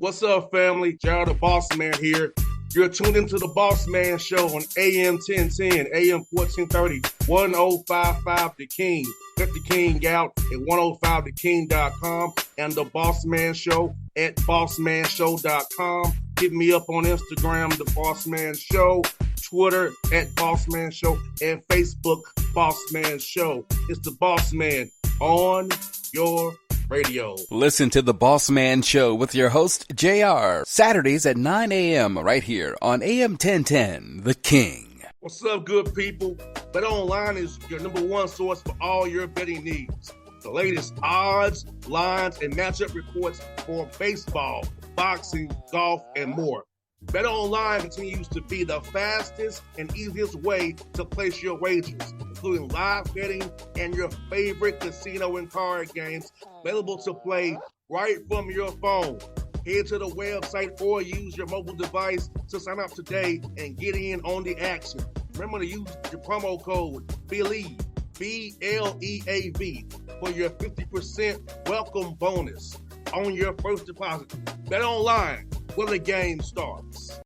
What's up, family? Gerald the Bossman here. You're tuned into the Bossman Show on AM 1010, AM 1430, 1055 The King. Let the King out at 105theking.com and the Bossman Show at bossmanshow.com. Hit me up on Instagram, The Bossman Show, Twitter at Bossman Show, and Facebook, Bossman Show. It's the Bossman on your radio. Listen to the Bossman Show with your host, JR, Saturdays at 9 a.m. right here on AM 1010, The King. What's up, good people? BetOnline is your number one source for all your betting needs. The latest odds, lines, and matchup reports for baseball, boxing, golf, and more. BetOnline continues to be the fastest and easiest way to place your wagers, including live betting and your favorite casino and card games available to play right from your phone. Head to the website or use your mobile device to sign up today and get in on the action. Remember to use your promo code BELIEVE, BLEAV, for your 50% welcome bonus on your first deposit. BetOnline, where the game starts.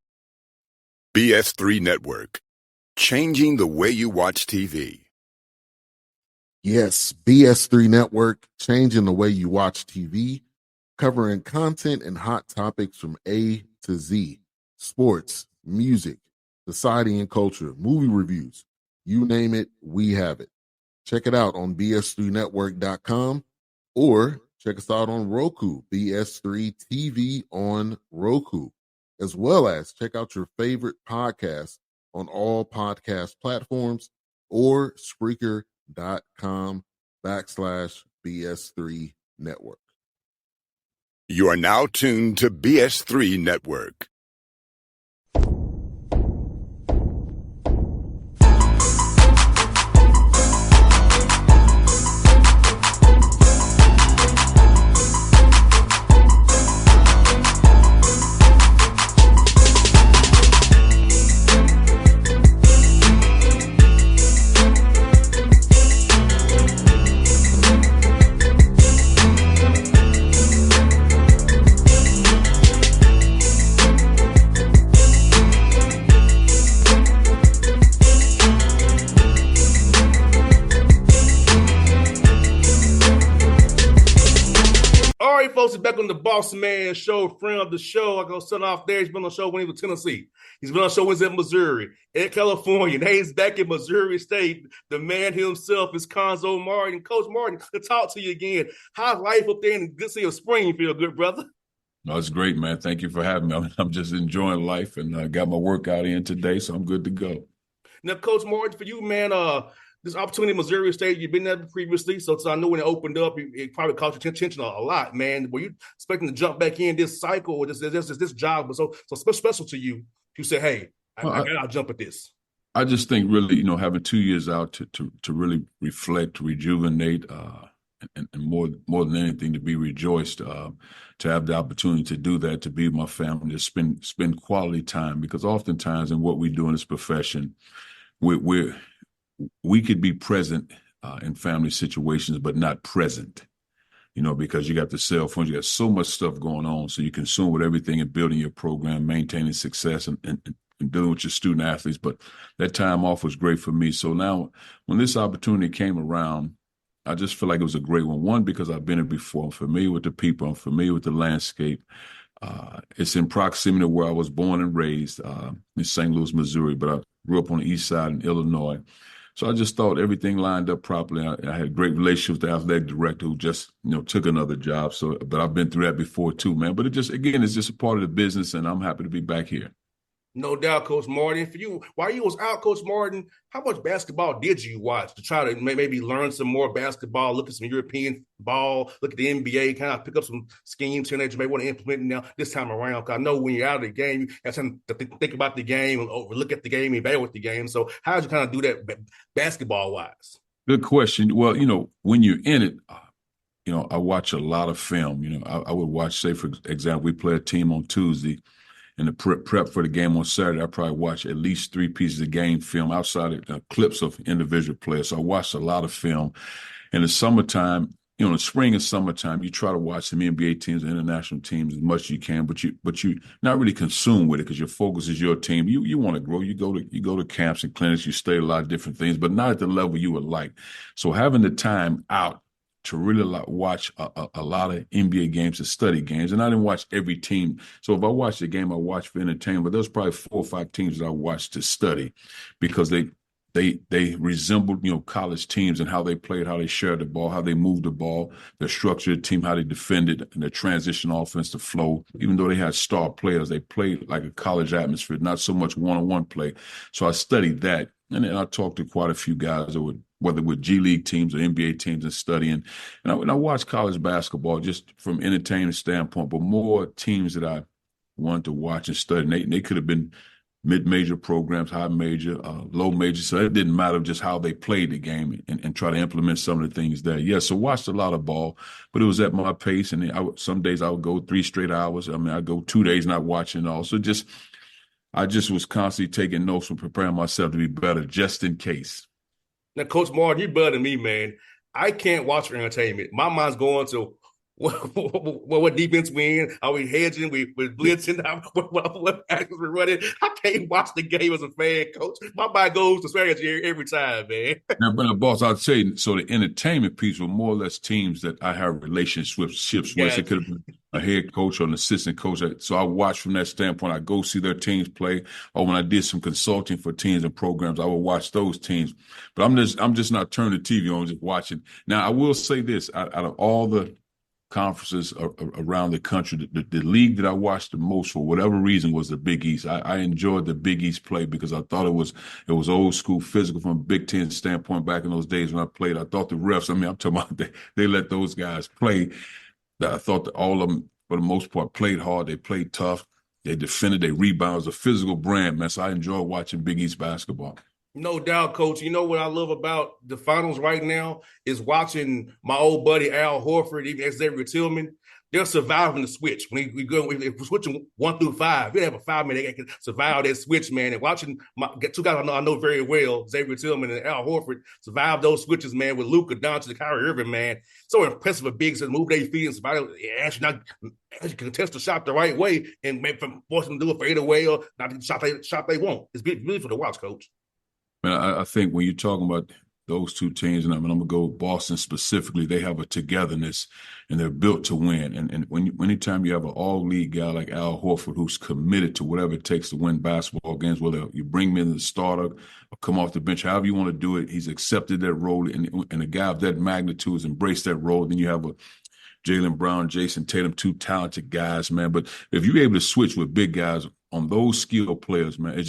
BS3 Network, changing the way you watch TV. Yes, BS3 Network, changing the way you watch TV, covering content and hot topics from A to Z, sports, music, society and culture, movie reviews, you name it, we have it. Check it out on bs3network.com or check us out on Roku, BS3 TV on Roku, as well as check out your favorite podcasts on all podcast platforms or Spreaker.com/BS3 Network. You are now tuned to BS3 Network. Folks, back on the Bossman Show, friend of the show. I go set off there. He's been on the show when he was in Tennessee. He's been on the show when he's in Missouri, in California. Now he's back in Missouri State. The man himself is Cuonzo Martin. Coach Martin, to talk to you again. How's life up there in good city of Springfield, good brother? No, it's great, man. Thank you for having me. I'm just enjoying life and got my workout in today, so I'm good to go. Now, Coach Martin, for you, man, this opportunity in Missouri State, you've been there previously, so I know when it opened up, it probably caught your attention a lot, man. Were you expecting to jump back in this cycle, or this job was so special to you? You said, "Hey, I gotta jump at this." I just think really, having 2 years out to really reflect, rejuvenate, and more than anything, to be rejoiced, to have the opportunity to do that, to be with my family, to spend quality time, because oftentimes in what we do in this profession, we could be present in family situations, but not present, because you got the cell phones, you got so much stuff going on. So you consume with everything and building your program, maintaining success and dealing with your student athletes. But that time off was great for me. So now when this opportunity came around, I just feel like it was a great one. One, because I've been here before. I'm familiar with the people. I'm familiar with the landscape. It's in proximity to where I was born and raised in St. Louis, Missouri, but I grew up on the east side in Illinois. So I just thought everything lined up properly. I had a great relationship with the athletic director who just, took another job. So, but I've been through that before too, man. But it's just a part of the business, and I'm happy to be back here. No doubt, Coach Martin. For you, while you was out, Coach Martin, how much basketball did you watch to try to maybe learn some more basketball, look at some European ball, look at the NBA, kind of pick up some schemes here that you may want to implement now this time around? Because I know when you're out of the game, you have time to think about the game and look at the game, evaluate the game. So how did you kind of do that basketball-wise? Good question. Well, when you're in it, I watch a lot of film. I would watch, say, for example, we play a team on Tuesday. In the prep for the game on Saturday, I probably watch at least 3 pieces of game film outside of clips of individual players. So I watched a lot of film. In the summertime, in the spring and summertime, you try to watch some NBA teams and international teams as much as you can, but you not really consumed with it because your focus is your team. You want to grow. You go to camps and clinics. You study a lot of different things, but not at the level you would like. So having the time out to really watch a lot of NBA games and study games, and I didn't watch every team. So if I watched a game, I watched for entertainment. But there's probably 4 or 5 teams that I watched to study because they resembled, college teams and how they played, how they shared the ball, how they moved the ball, their structured team, how they defended, and their transition offense to flow. Even though they had star players, they played like a college atmosphere, not so much one-on-one play. So I studied that, and then I talked to quite a few guys that would, whether with G League teams or NBA teams, and studying. And I watched college basketball just from entertainment standpoint, but more teams that I wanted to watch and study. And they could have been mid-major programs, high major, low major. So it didn't matter just how they played the game and try to implement some of the things there. Yeah, so watched a lot of ball, but it was at my pace. And some days I would go 3 straight hours. I mean, I'd go 2 days not watching all. So I just was constantly taking notes and preparing myself to be better just in case. Now, Coach Martin, you're better than me, man. I can't watch for entertainment. My mind's going to what defense we in? Are we hedging? We're blitzing? What actions we're running? I can't watch the game as a fan, Coach. My mind goes to strategy every time, man. Now, but boss, I'd say, so the entertainment piece were more or less teams that I have relationships with. It could have been a head coach or an assistant coach. So I watch from that standpoint. I go see their teams play, or when I did some consulting for teams and programs, I would watch those teams. But I'm just not turning the TV on, just watching. Now, I will say this: out of all the conferences around the country, the league that I watched the most for whatever reason was the Big East. I enjoyed the Big East play because I thought it was old school physical from a Big Ten standpoint back in those days when I played. I thought the refs, I'm talking about they let those guys play. I thought that all of them, for the most part, played hard. They played tough. They defended. They rebounded. It was a physical brand, man. So I enjoy watching Big East basketball. No doubt, Coach. You know what I love about the finals right now is watching my old buddy Al Horford, even Xavier Tillman. They're surviving the switch. If we're switching 1 through 5, they have a 5-minute they can survive that switch, man. And watching two guys I know very well, Xavier Tillman and Al Horford, survive those switches, man, with Luka Doncic and Kyrie Irving, man. So impressive with bigs that move their feet and survive. Actually contest the shot the right way and force them to do it fadeaway or not the shot they want. It's beautiful to watch, Coach. I think when you're talking about those two teams, and I'm going to go with Boston specifically, they have a togetherness and they're built to win. And anytime you have an all-league guy like Al Horford who's committed to whatever it takes to win basketball games, whether you bring him in as a starter or come off the bench, however you want to do it, he's accepted that role. And a guy of that magnitude has embraced that role. Then you have a Jaylen Brown, Jason Tatum, 2 talented guys, man. But if you're able to switch with big guys on those skilled players, man, it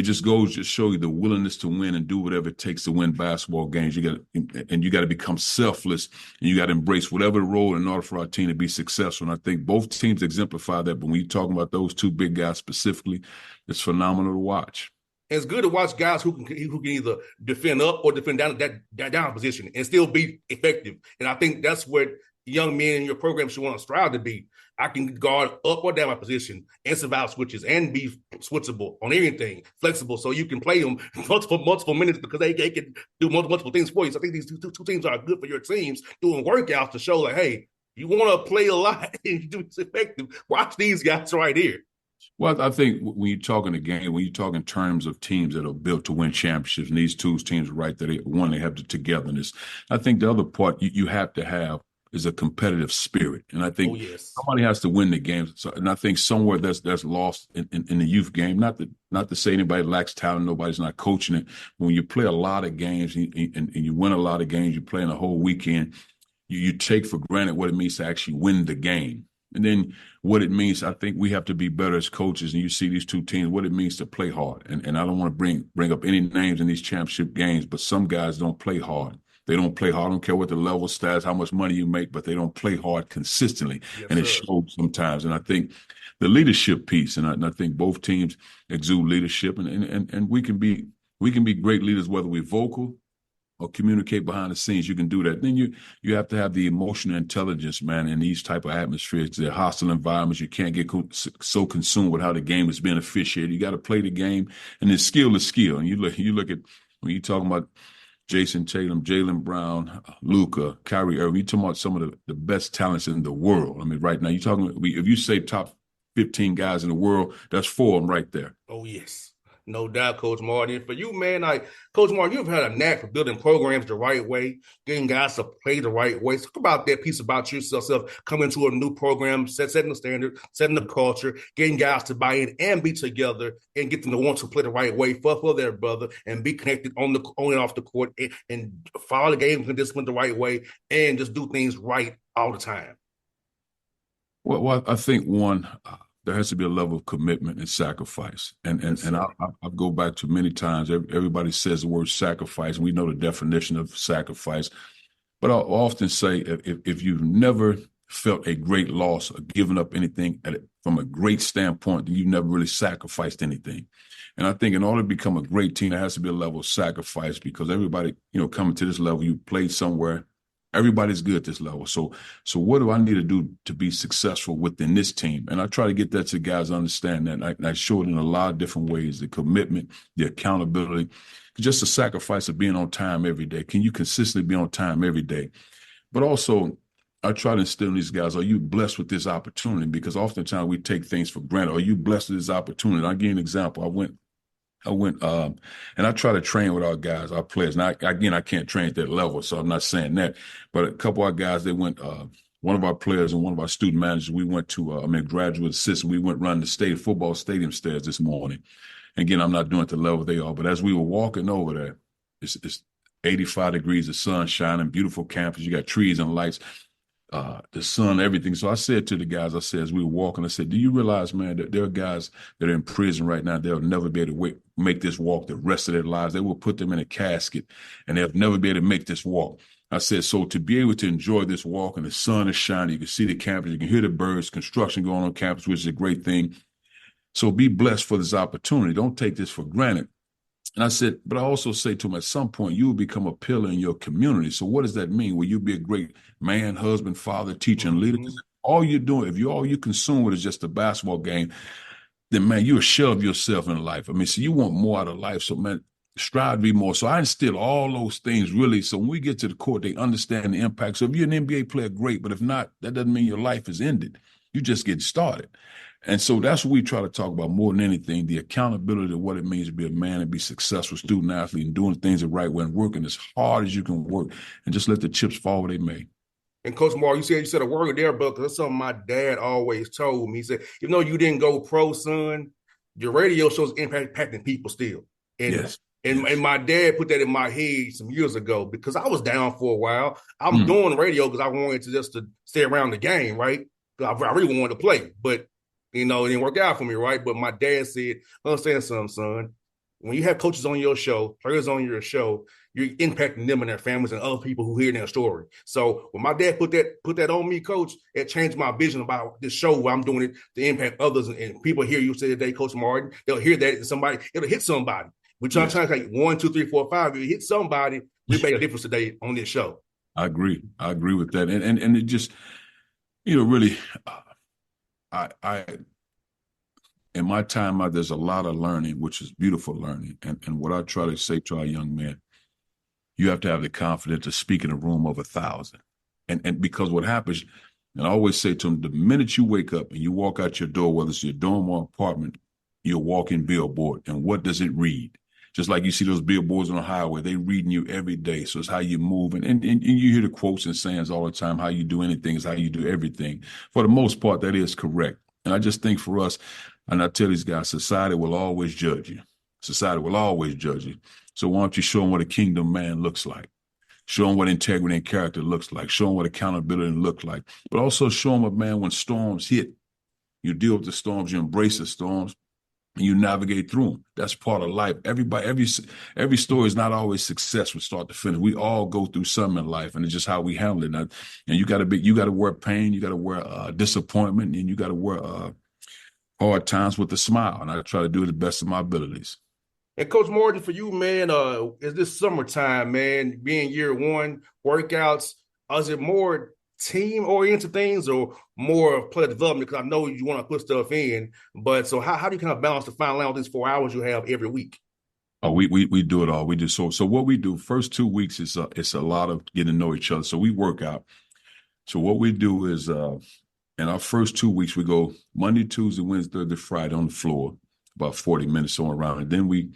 just goes to show you the willingness to win and do whatever it takes to win basketball games. You got to become selfless, and you got to embrace whatever role in order for our team to be successful. And I think both teams exemplify that. But when you're talking about those 2 big guys specifically, it's phenomenal to watch. It's good to watch guys who can either defend up or defend down that down position and still be effective. And I think that's what young men in your program should want to strive to be. I can guard up or down my position and survive switches and be switchable on anything, flexible, so you can play them multiple minutes because they can do multiple things for you. So I think these two teams are good for your teams doing workouts to show like, hey, you want to play a lot and do it's effective. Watch these guys right here. Well, I think when you're talking a game, when you talk in terms of teams that are built to win championships, and these 2 teams are right there, they have the togetherness. I think the other part you have to have is a competitive spirit. And I think somebody has to win the game. So, and I think somewhere that's lost in the youth game, not to say anybody lacks talent, nobody's not coaching it. When you play a lot of games and you win a lot of games, you play in a whole weekend, you take for granted what it means to actually win the game. And then what it means, I think we have to be better as coaches. And you see these 2 teams, what it means to play hard. And I don't want to bring up any names in these championship games, but some guys don't play hard. They don't play hard. I don't care what the level stats, how much money you make, but they don't play hard consistently. Yes, and it shows sometimes. And I think the leadership piece, and I think both teams exude leadership, and we can be great leaders, whether we're vocal or communicate behind the scenes. You can do that. Then you have to have the emotional intelligence, man, in these type of atmospheres. They're hostile environments. You can't get so consumed with how the game is being officiated. You got to play the game, and then skill is skill. And you look at when you're talking about Jason Tatum, Jaylen Brown, Luka, Kyrie Irving. You're talking about some of the best talents in the world. I mean, right now, you're talking, if you say top 15 guys in the world, that's 4 of them right there. Oh, yes. No doubt, Coach Martin. For you, man, Coach Martin, you've had a knack for building programs the right way, getting guys to play the right way. Talk about that piece about yourself, coming to a new program, setting the standard, setting the culture, getting guys to buy in and be together and get them to want to play the right way for their brother and be connected on and off the court and follow the game and discipline the right way and just do things right all the time. Well, I think one, there has to be a level of commitment and sacrifice. And I go back to many times, everybody says the word sacrifice, and we know the definition of sacrifice. But I'll often say if you've never felt a great loss or given up anything from a great standpoint, then you've never really sacrificed anything. And I think in order to become a great team, there has to be a level of sacrifice because everybody, coming to this level, you played somewhere. Everybody's good at this level. So what do I need to do to be successful within this team? And I try to get that to guys understand that. I show it in a lot of different ways, the commitment, the accountability, just the sacrifice of being on time every day. Can you consistently be on time every day? But also, I try to instill in these guys, are you blessed with this opportunity? Because oftentimes we take things for granted. Are you blessed with this opportunity? I'll give you an example. I went and I try to train with our guys, our players. Now, again, I can't train at that level, so I'm not saying that. But a couple of our guys, they went, one of our players and one of our student managers, we went to, graduate assistant. We went run the football stadium stairs this morning. Again, I'm not doing it at the level they are, but as we were walking over there, it's 85 degrees of sun shining, beautiful campus. You got trees and lights. The sun, everything. So I said to the guys, as we were walking, I said, do you realize, man, that there are guys that are in prison right now, they'll never be able to make this walk the rest of their lives. They will put them in a casket and they'll never be able to make this walk. I said, so to be able to enjoy this walk and the sun is shining, you can see the campus, you can hear the birds, construction going on campus, which is a great thing. So be blessed for this opportunity. Don't take this for granted. And I said, but I also say to him, at some point, you will become a pillar in your community. So what does that mean? Will you be a great man, husband, father, teacher, and leader? All you're doing, if all you consume with is just a basketball game, then, man, you're a shell of yourself in life. I mean, so you want more out of life. So, man, strive to be more. So I instill all those things, really. So when we get to the court, they understand the impact. So if you're an NBA player, great. But if not, that doesn't mean your life is ended. You just get started. And so that's what we try to talk about more than anything, the accountability of what it means to be a man and be a successful student athlete and doing things the right way and working as hard as you can work and just let the chips fall where they may. And Coach Moore, you said a word there, but that's something my dad always told me. He said, even though you didn't go pro, son, your radio shows impacting people still. And, yes. And my dad put that in my head some years ago because I was down for a while. I'm doing radio because I wanted to stay around the game, right? I really wanted to play, but it didn't work out for me, right? But my dad said, understand something, son. When you have coaches on your show, players on your show, you're impacting them and their families and other people who hear their story. So when my dad put that on me, Coach, it changed my vision about this show where I'm doing it to impact others. And people hear you say today, Coach Martin, they'll hear that and it'll hit somebody. We're trying to like 1, 2, 3, 4, 5. If you hit somebody, we make a difference today on this show. I agree with that. And it just, really, I in my time out, there's a lot of learning, which is beautiful learning. And what I try to say to our young men, you have to have the confidence to speak in a room of 1,000. And because what happens, and I always say to them, the minute you wake up and you walk out your door, whether it's your dorm or apartment, you're walking billboard. And what does it read? Just like you see those billboards on the highway, they reading you every day. So it's how you move. And you hear the quotes and sayings all the time, how you do anything is how you do everything. For the most part, that is correct. And I just think for us, and I tell these guys, society will always judge you. Society will always judge you. So why don't you show them what a kingdom man looks like? Show them what integrity and character looks like. Show them what accountability looks like. But also show them a man when storms hit. You deal with the storms, you embrace the storms, and you navigate through them. That's part of life. Every story is not always success from start to finish. We all go through something in life, and it's just how we handle it. And you got to wear pain, you got to wear disappointment, and you got to wear hard times with a smile. And I try to do the best of my abilities. And Coach Morton, for you, man, is this summertime, man, being year one, workouts, is it more team-oriented things or more of player development? Because I know you want to put stuff in, but so how do you kind of balance the final out these 4 hours you have every week? Oh, we do it all. We do so what we do first 2 weeks is it's a lot of getting to know each other. So we work out. So what we do is in our first 2 weeks we go Monday, Tuesday, Wednesday, Thursday, Friday on the floor, about 40 minutes on around. And then we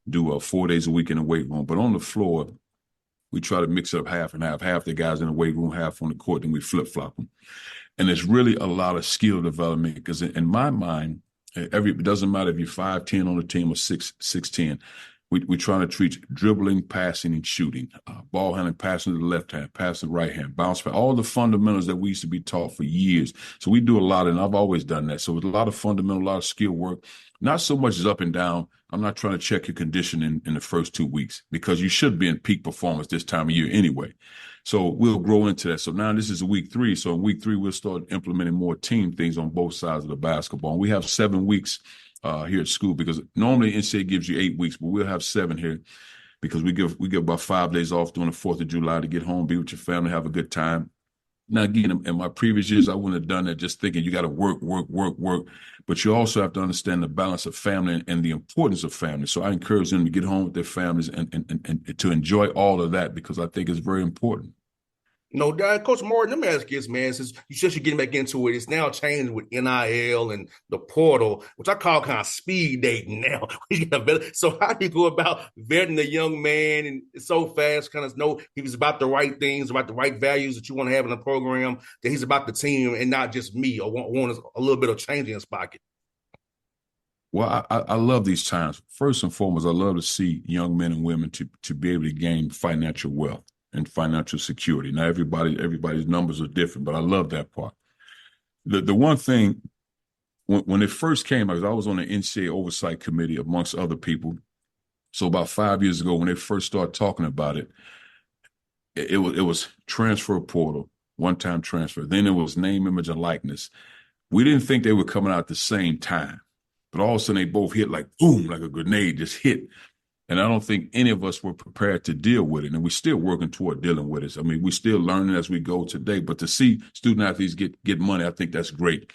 do 4 days a week in the weight room. But on the floor, we try to mix up half and half. Half the guys in the weight room, half on the court, then we flip-flop them. And it's really a lot of skill development because in my mind, it doesn't matter if you're 5'10" on the team or 6'10". We're trying to treat dribbling, passing, and shooting, ball handling, passing to the left hand, passing to the right hand, bounce pass, all the fundamentals that we used to be taught for years. So we do a lot, and I've always done that. So it's a lot of fundamental, a lot of skill work. Not so much as up and down. I'm not trying to check your condition in the first 2 weeks because you should be in peak performance this time of year anyway. So we'll grow into that. So now this is week 3. So in week 3, we'll start implementing more team things on both sides of the basketball. And we have 7 weeks here at school because normally NCAA gives you 8 weeks, but we'll have 7 here because we give about 5 days off during the 4th of July to get home, be with your family, have a good time. Now, again, in my previous years, I wouldn't have done that just thinking you got to work. But you also have to understand the balance of family and the importance of family. So I encourage them to get home with their families and to enjoy all of that because I think it's very important. No, Coach Martin, let me ask you this, man. Since you said you're getting back into it, it's now changed with NIL and the portal, which I call kind of speed dating now. So how do you go about vetting a young man and so fast, kind of know he was about the right things, about the right values that you want to have in the program, that he's about the team and not just me or want a little bit of change in his pocket? Well, I love these times. First and foremost, I love to see young men and women to be able to gain financial wealth and financial security. Now, everybody's numbers are different, but I love that part. The one thing, when it first came, I was on the NCAA oversight committee amongst other people. So about 5 years ago, when they first started talking about it, it was transfer portal, one-time transfer. Then it was name, image, and likeness. We didn't think they were coming out at the same time, but all of a sudden they both hit like boom, like a grenade just hit. And I don't think any of us were prepared to deal with it. And we're still working toward dealing with it. I mean, we're still learning as we go today. But to see student athletes get money, I think that's great.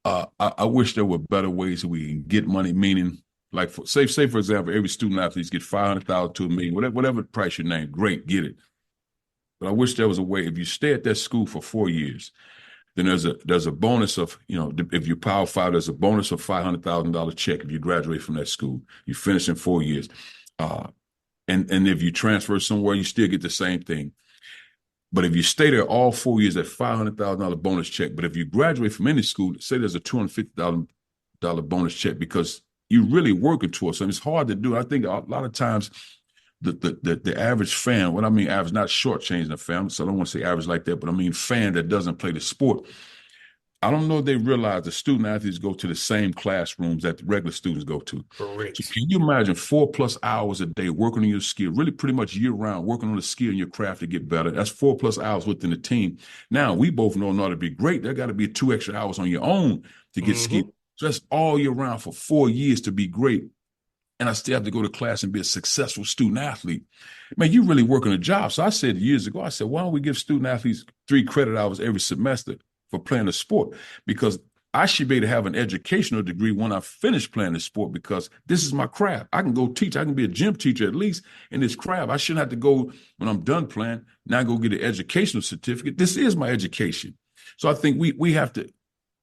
I wish there were better ways that we can get money, meaning like, say for example, every student athlete gets $500,000 to $1 million, whatever price you name, great, get it. But I wish there was a way, if you stay at that school for 4 years, then there's a bonus of, if you're Power 5, there's a bonus of $500,000 check if you graduate from that school. You finish in 4 years. And if you transfer somewhere, you still get the same thing. But if you stay there all 4 years, that $500,000 bonus check. But if you graduate from any school, say there's a $250,000 bonus check because you're really working towards something. It's hard to do. I think a lot of times the average fan, what I mean average, not shortchanging the fan, so I don't want to say average like that, but I mean fan that doesn't play the sport. I don't know if they realize the student athletes go to the same classrooms that the regular students go to. Correct. So can you imagine 4+ hours a day working on your skill, really pretty much year round, working on the skill in your craft to get better? That's 4+ hours within the team. Now, we both know in order to be great, there got to be 2 extra hours on your own to get skill. So that's all year round for 4 years to be great. And I still have to go to class and be a successful student athlete. Man, you really working a job. So I said years ago, why don't we give student athletes 3 credit hours every semester for playing a sport? Because I should be able to have an educational degree when I finish playing the sport because this is my craft. I can go teach. I can be a gym teacher at least in this craft. I shouldn't have to go when I'm done playing, now go get an educational certificate. This is my education. So I think we have to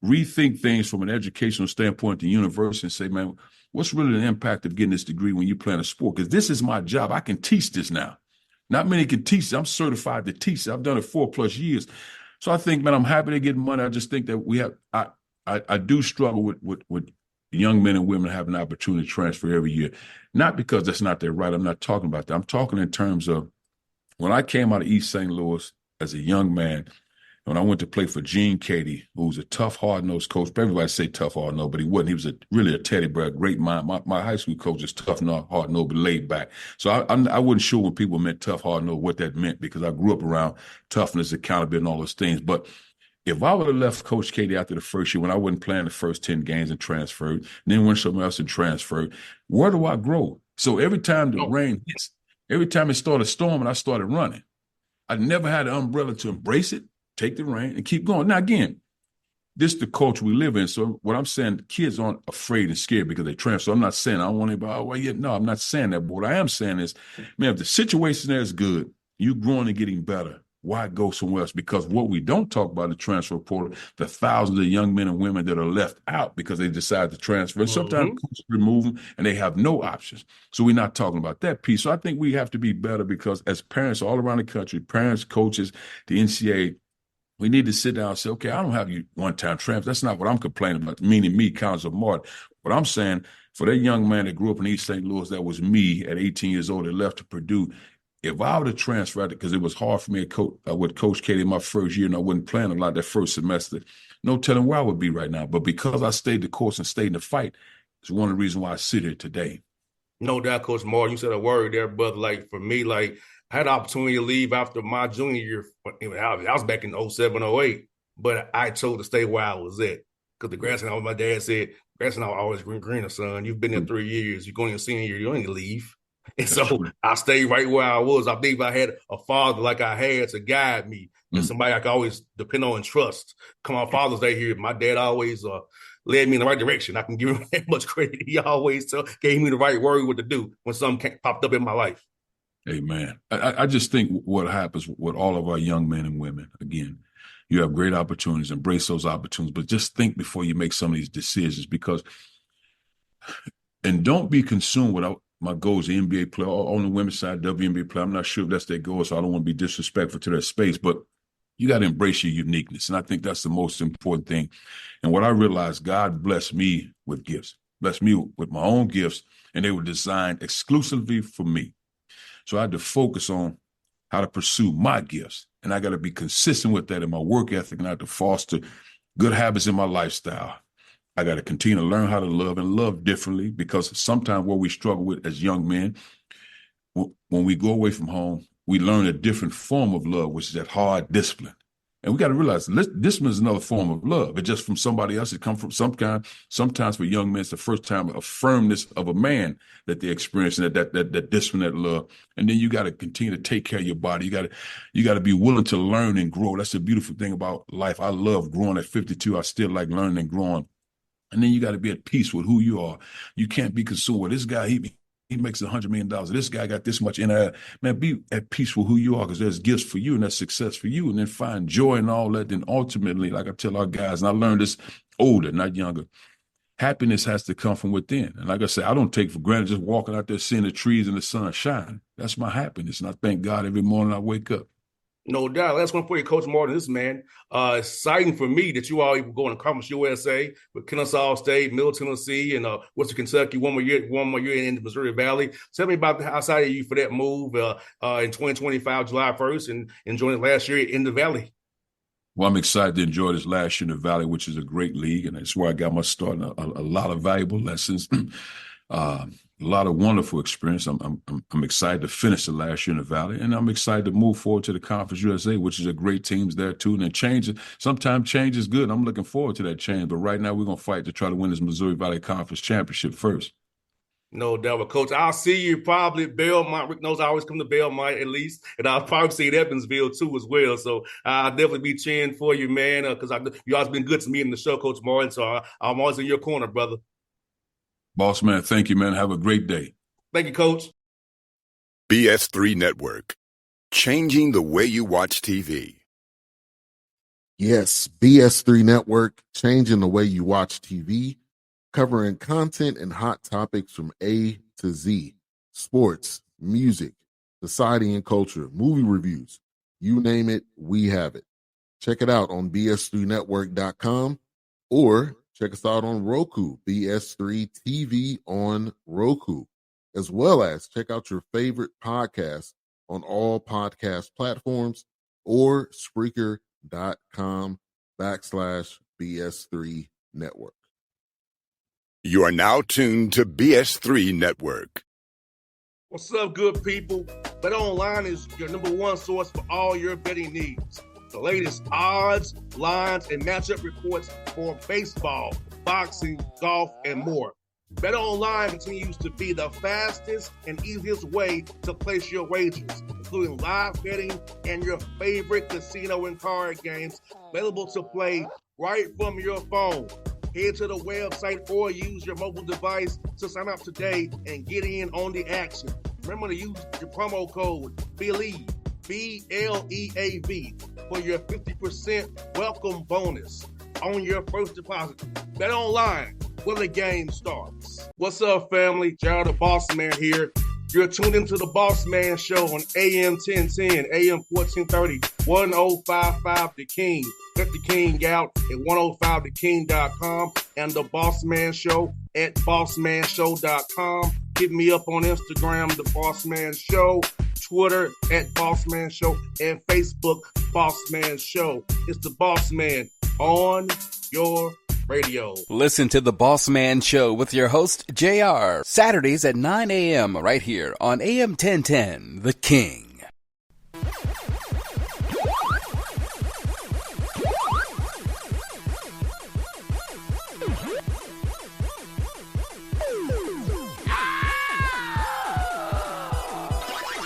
rethink things from an educational standpoint at the university and say, man, what's really the impact of getting this degree when you play in a sport? Because this is my job. I can teach this now. Not many can teach. I'm certified to teach. I've done it 4+ years. So I think, man, I'm happy to get money. I just think that I do struggle with young men and women having an opportunity to transfer every year. Not because that's not their right. I'm not talking about that. I'm talking in terms of when I came out of East St. Louis as a young man, when I went to play for Gene Cady, who was a tough, hard-nosed coach. Everybody say tough, hard-nosed, but he wasn't. He was really a teddy bear, great mind. My high school coach is tough, hard-nosed, but laid back. So I wasn't sure when people meant tough, hard-nosed, what that meant because I grew up around toughness, accountability, and all those things. But if I would have left Coach Cady after the first year when I wasn't playing the first 10 games and transferred, then went somewhere else and transferred, where do I grow? So every time the rain hits, every time it started storming, I started running. I never had an umbrella to embrace it, take the rain, and keep going. Now, again, this is the culture we live in. So what I'm saying, kids aren't afraid and scared because they transfer. So I'm not saying I don't want anybody, no, I'm not saying that. But what I am saying is, man, if the situation there is good, you growing and getting better, why go somewhere else? Because what we don't talk about in the transfer portal, the thousands of young men and women that are left out because they decide to transfer. And sometimes coaches remove them and they have no options. So we're not talking about that piece. So I think we have to be better because as parents all around the country, parents, coaches, the NCAA, we need to sit down and say, okay, I don't have you one-time transfer. That's not what I'm complaining about, meaning me, Cuonzo Martin. What I'm saying, for that young man that grew up in East St. Louis, that was me at 18 years old that left to Purdue, if I would have transferred it, because it was hard for me with Coach Katie in my first year, and I wasn't playing a lot that first semester, no telling where I would be right now. But because I stayed the course and stayed in the fight, it's one of the reasons why I sit here today. No doubt, Coach Martin, you said a word there, brother. Like, for me, like, I had the opportunity to leave after my junior year. I was back in 07, 08, but I chose to stay where I was at. Because the grass and my dad said, grass and always greener, son. You've been there 3 years. You're going your senior year. You don't need to leave. And so I stayed right where I was. I think if I had a father like I had to guide me, and somebody I could always depend on and trust. Come on Father's Day here, my dad always led me in the right direction. I can give him that much credit. He always gave me the right word what to do when something popped up in my life. Amen. I just think what happens with all of our young men and women, again, you have great opportunities, embrace those opportunities, but just think before you make some of these decisions and don't be consumed with my goal is an NBA player. On the women's side, WNBA player. I'm not sure if that's their goal, so I don't want to be disrespectful to their space, but you got to embrace your uniqueness. And I think that's the most important thing. And what I realized, God blessed me with gifts, blessed me with my own gifts, and they were designed exclusively for me. So I had to focus on how to pursue my gifts. And I got to be consistent with that in my work ethic, and I have to foster good habits in my lifestyle. I got to continue to learn how to love and love differently, because sometimes what we struggle with as young men, when we go away from home, we learn a different form of love, which is that hard discipline. And we got to realize discipline is another form of love. It's just from somebody else. It comes from some kind. Sometimes for young men, it's the first time a firmness of a man that they're experiencing, that discipline, that love. And then you got to continue to take care of your body. You got to be willing to learn and grow. That's the beautiful thing about life. I love growing at 52. I still like learning and growing. And then you got to be at peace with who you are. You can't be consumed with this guy. He makes $100 million. This guy got this much in there. Man, be at peace with who you are, because there's gifts for you and there's success for you. And then find joy in all that. Then ultimately, like I tell our guys, and I learned this older, not younger, happiness has to come from within. And like I said, I don't take for granted just walking out there seeing the trees and the sun shine. That's my happiness. And I thank God every morning I wake up. No doubt. Last one for you, Coach Martin. This man, exciting for me that you all even going to Conference USA with Kennesaw State, Middle Tennessee, and Western Kentucky. One more year in the Missouri Valley. Tell me about how excited you for that move in 2025, July 1st, and enjoying it last year in the Valley. Well, I'm excited to enjoy this last year in the Valley, which is a great league, and that's where I got my start. A lot of valuable lessons. A lot of wonderful experience. I'm excited to finish the last year in the Valley, and I'm excited to move forward to the Conference USA, which is a great teams there too. And then sometimes change is good. I'm looking forward to that change, but right now we're gonna fight to try to win this Missouri Valley Conference championship first. No doubt. Well, Coach, I'll see you probably at Belmont. Rick knows I always come to Belmont at least, and I'll probably see you at Evansville too as well. So I'll definitely be cheering for you, man, because you always been good to me in the show, Coach Martin. So I'm always in your corner, brother. Bossman, thank you, man. Have a great day. Thank you, Coach. BS3 Network, changing the way you watch TV. Yes, BS3 Network, changing the way you watch TV, covering content and hot topics from A to Z, sports, music, society and culture, movie reviews, you name it, we have it. Check it out on bs3network.com or check us out on Roku, BS3 TV on Roku, as well as check out your favorite podcast on all podcast platforms or Spreaker.com/BS3 Network. You are now tuned to BS3 Network. What's up, good people? BetOnline is your number one source for all your betting needs. The latest odds, lines, and matchup reports for baseball, boxing, golf, and more. BetOnline continues to be the fastest and easiest way to place your wagers, including live betting and your favorite casino and card games available to play right from your phone. Head to the website or use your mobile device to sign up today and get in on the action. Remember to use your promo code BELIEVE, BLEAV, for your 50% welcome bonus on your first deposit. Bet online when the game starts. What's up, family? Jared the Bossman here. You're tuned into the Bossman Show on AM 1010, AM 1430, 1055 The King. Check The King out at 105theking.com and the Bossman Show at bossmanshow.com. Hit me up on Instagram, The Bossman Show, Twitter at Bossman Show, and Facebook, Bossman Show. It's the Bossman on your radio. Listen to The Bossman Show with your host, JR, Saturdays at 9 a.m. right here on AM 1010, The King.